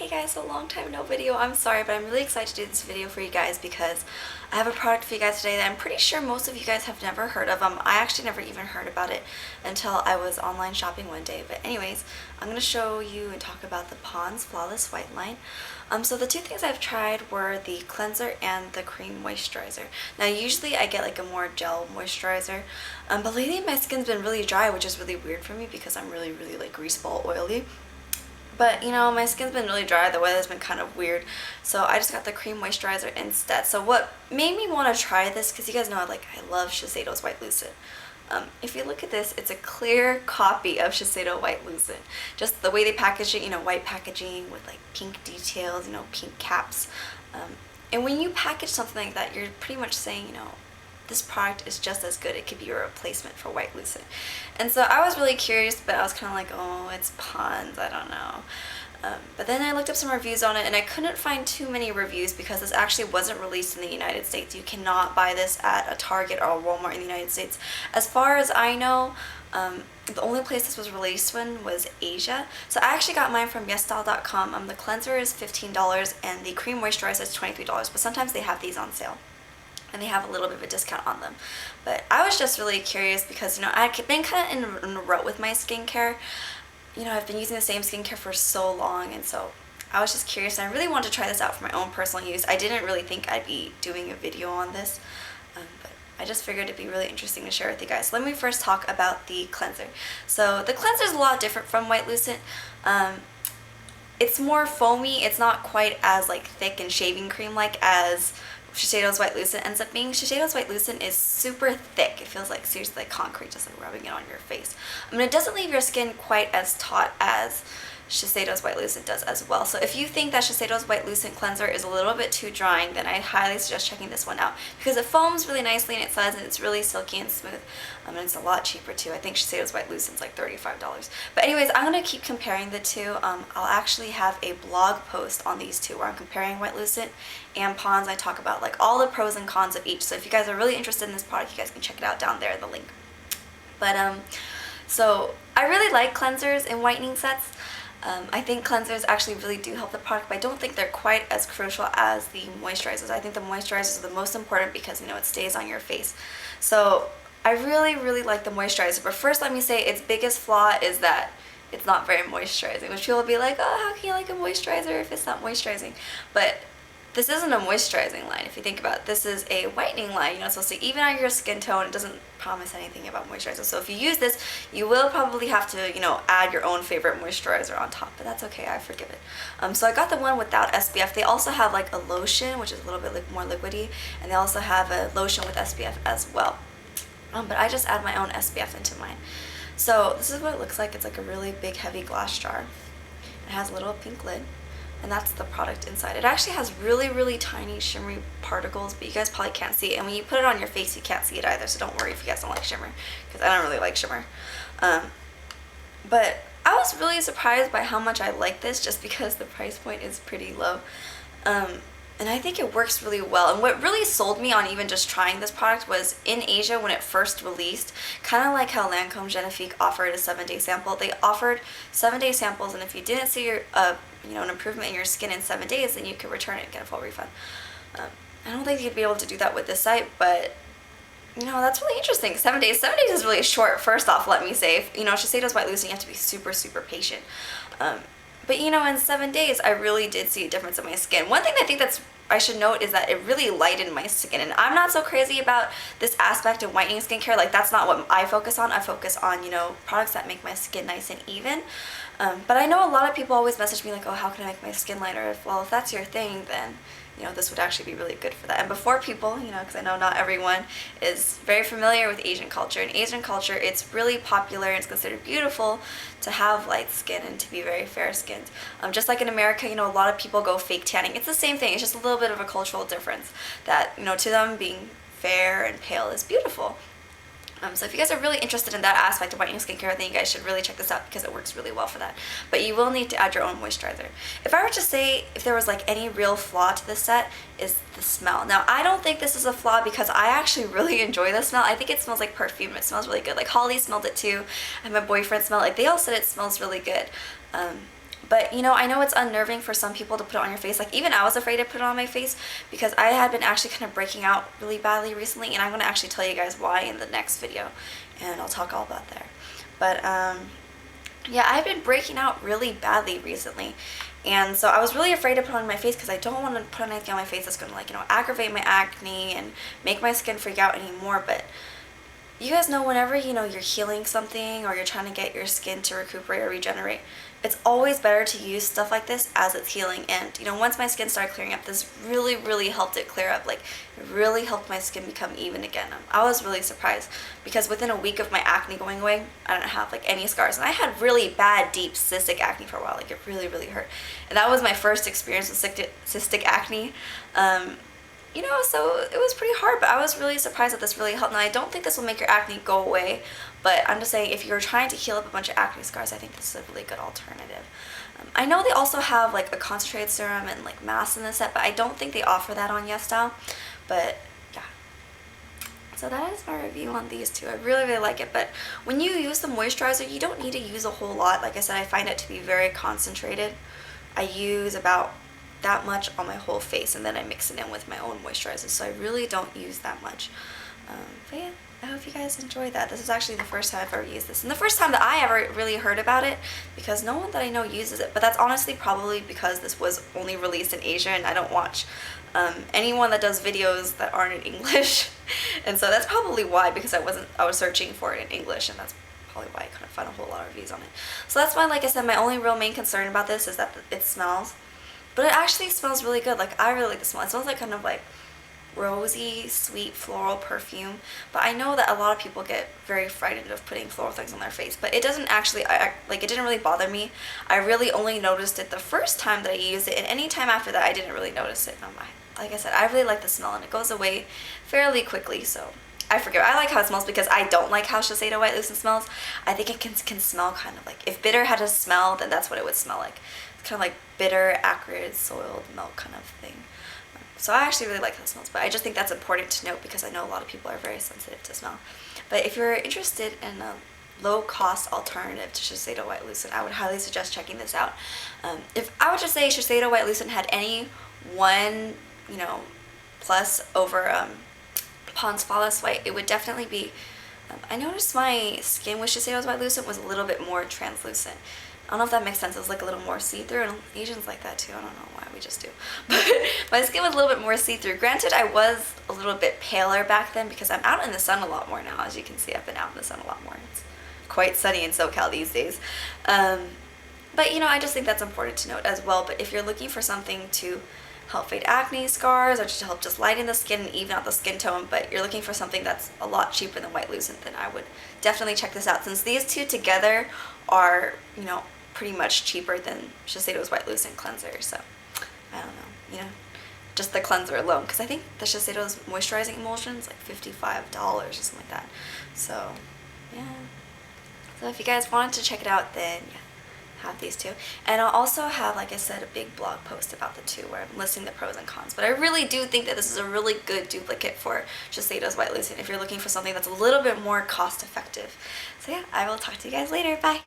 Hey guys, so long time no video. I'm sorry, but I'm really excited to do this video for you guys because I have a product for you guys today that I'm pretty sure most of you guys have never heard of. I actually never even heard about it until I was online shopping one day. But anyways, I'm going to show you and talk about the Pond's Flawless White line. So the two things I've tried were the cleanser and the cream moisturizer. Now usually I get like a more gel moisturizer, but lately my skin's been really dry, which is really weird for me because I'm really like grease ball oily. But you know, my skin's been really dry, the weather's been kind of weird, so I just got the cream moisturizer instead. So what made me want to try this, because you guys know I love Shiseido's White Lucid. If you look at this, it's a clear copy of Shiseido White Lucid. Just the way they package it, you know, white packaging with like pink details, you know, pink caps. And when you package something like that, you're pretty much saying, you know, this product is just as good. It could be a replacement for White Lucid. And so I was really curious, but I was kind of like, oh, it's Pond's, I don't know. But then I looked up some reviews on it, and I couldn't find too many reviews because this actually wasn't released in the United States. You cannot buy this at a Target or a Walmart in the United States. As far as I know, the only place this was released in was Asia. So I actually got mine from YesStyle.com. The cleanser is $15 and the cream moisturizer is $23, but sometimes they have these on sale and they have a little bit of a discount on them. But I was just really curious because, you know, I've been kind of in a rut with my skincare. You know, I've been using the same skincare for so long, and so I was just curious, and I really wanted to try this out for my own personal use. I didn't really think I'd be doing a video on this, but I just figured it'd be really interesting to share with you guys. Let me first talk about the cleanser. So the cleanser is a lot different from White Lucid. It's more foamy. It's not quite as like thick and shaving cream like as Shiseido's White Lucid ends up being. Shiseido's White Lucid is super thick. It feels like seriously like concrete, just like rubbing it on your face. It doesn't leave your skin quite as taut as Shiseido's White Lucid does as well. So if you think that Shiseido's White Lucid cleanser is a little bit too drying, then I highly suggest checking this one out because it foams really nicely and it says it's really silky and smooth. And it's a lot cheaper too. I think Shiseido's White Lucid's like $35. But anyways, I'm going to keep comparing the two. I'll actually have a blog post on these two where I'm comparing White Lucid and Pond's. I talk about like all the pros and cons of each. So if you guys are really interested in this product, you guys can check it out down there, the link. But so I really like cleansers and whitening sets. I think cleansers actually really do help the product, but I don't think they're quite as crucial as the moisturizers. I think the moisturizers are the most important because, you know, it stays on your face. So I really like the moisturizer, but first let me say its biggest flaw is that it's not very moisturizing, which people will be like, oh, how can you like a moisturizer if it's not moisturizing? But this isn't a moisturizing line. If you think about it, this is a whitening line. You know, it's supposed to even out your skin tone. It doesn't promise anything about moisturizer. So if you use this, you will probably have to, you know, add your own favorite moisturizer on top, but that's okay. I forgive it. So I got the one without SPF. They also have like a lotion, which is a little bit more liquidy, and they also have a lotion with SPF as well. But I just add my own SPF into mine. So this is what it looks like. It's like a really big, heavy glass jar. It has a little pink lid. And that's the product inside. It actually has really tiny shimmery particles, but you guys probably can't see it. And when you put it on your face, you can't see it either, so don't worry if you guys don't like shimmer, because I don't really like shimmer. But I was really surprised by how much I like this, just because the price point is pretty low. And I think it works really well. And what really sold me on even just trying this product was in Asia when it first released, kind of like how Lancome Genifique offered a 7-day sample. They offered 7-day samples, and if you didn't see your, you know, an improvement in your skin in 7 days, then you could return it and get a full refund. I don't think you'd be able to do that with this site, but you know, that's really interesting. 7 days. 7 days is really short, first off, let me say. You know, Shiseido's White Lucid, you have to be super patient. But you know, in 7 days, I really did see a difference in my skin. One thing I think I should note is that it really lightened my skin. And I'm not so crazy about this aspect of whitening skincare. Like, that's not what I focus on. I focus on, you know, products that make my skin nice and even. But I know a lot of people always message me like, oh, how can I make my skin lighter? Well, if that's your thing, then, you know, this would actually be really good for that. And before people, you know, because I know not everyone is very familiar with Asian culture. In Asian culture, it's really popular and it's considered beautiful to have light skin and to be very fair-skinned. Just like in America, you know, a lot of people go fake tanning. It's the same thing. It's just a little bit of a cultural difference that, you know, to them being fair and pale is beautiful. So if you guys are really interested in that aspect of whitening skincare, then you guys should really check this out because it works really well for that. But you will need to add your own moisturizer. If I were to say if there was like any real flaw to this set, is the smell. Now, I don't think this is a flaw because I actually really enjoy the smell. I think it smells like perfume. It smells really good. Like Holly smelled it too, and my boyfriend smelled it. Like, they all said it smells really good. But you know, I know it's unnerving for some people to put it on your face. Like even I was afraid to put it on my face because I had been actually kind of breaking out really badly recently, and I'm going to actually tell you guys why in the next video, and I'll talk all about there. But yeah, I've been breaking out really badly recently, and so I was really afraid to put it on my face because I don't want to put anything on my face that's going to, like, you know, aggravate my acne and make my skin freak out anymore. But you guys know, whenever, you know, you're healing something or you're trying to get your skin to recuperate or regenerate, it's always better to use stuff like this as it's healing. And, you know, once my skin started clearing up, this really helped it clear up. Like, it really helped my skin become even again. I was really surprised because within a week of my acne going away, I didn't have, like, any scars. And I had really bad, deep cystic acne for a while. Like, it really hurt. And that was my first experience with cystic acne. You know, so it was pretty hard, but I was really surprised that this really helped. Now, I don't think this will make your acne go away, but I'm just saying, if you're trying to heal up a bunch of acne scars, I think this is a really good alternative. I know they also have, like, a concentrated serum and, like, masks in the set, but I don't think they offer that on YesStyle. But yeah, so that is my review on these two. I really like it. But when you use the moisturizer, you don't need to use a whole lot. Like I said, I find it to be very concentrated. I use about that much on my whole face, and then I mix it in with my own moisturizer, so I really don't use that much. But yeah, I hope you guys enjoyed that. This is actually the first time I've ever used this, and the first time that I ever really heard about it, because no one that I know uses it. But that's honestly probably because this was only released in Asia, and I don't watch anyone that does videos that aren't in English. And so that's probably why, because I was searching for it in English, and that's probably why I couldn't find a whole lot of reviews on it. So that's why, like I said, my only real main concern about this is that it smells. But it actually smells really good. Like, I really like the smell. It smells like kind of like rosy, sweet, floral perfume. But I know that a lot of people get very frightened of putting floral things on their face. But it doesn't actually, like, it didn't really bother me. I really only noticed it the first time that I used it. And any time after that, I didn't really notice it. Like I said, I really like the smell, and it goes away fairly quickly. So I forget. I like how it smells because I don't like how Shiseido White Lucent smells. I think it can smell kind of like, if bitter had a smell, then that's what it would smell like. It's kind of like bitter, acrid, soiled milk kind of thing. So I actually really like how it smells, but I just think that's important to note because I know a lot of people are very sensitive to smell. But if you're interested in a low-cost alternative to Shiseido White Lucent, I would highly suggest checking this out. If I would just say Shiseido White Lucent had any one, you know, plus over Pond's Flawless White, it would definitely be, I noticed my skin with Shiseido's White Lucent was a little bit more translucent. I don't know if that makes sense. It was like a little more see-through, and Asians like that too. I don't know why, we just do. But my skin was a little bit more see-through. Granted, I was a little bit paler back then because I'm out in the sun a lot more now. As you can see, I've been out in the sun a lot more. It's quite sunny in SoCal these days. But you know, I just think that's important to note as well. But if you're looking for something to help fade acne scars or just to help just lighten the skin and even out the skin tone, but you're looking for something that's a lot cheaper than White Lucent, then I would definitely check this out, since these two together are, you know, pretty much cheaper than Shiseido's White Lucent cleanser. So I don't know, you know, just the cleanser alone, because I think the Shiseido's moisturizing emulsion is like $55 or something like that. So yeah, so if you guys wanted to check it out, then yeah, have these two. And I'll also have, like I said, a big blog post about the two where I'm listing the pros and cons. But I really do think that this is a really good duplicate for Shiseido's White Lucent if you're looking for something that's a little bit more cost effective. So yeah, I will talk to you guys later. Bye!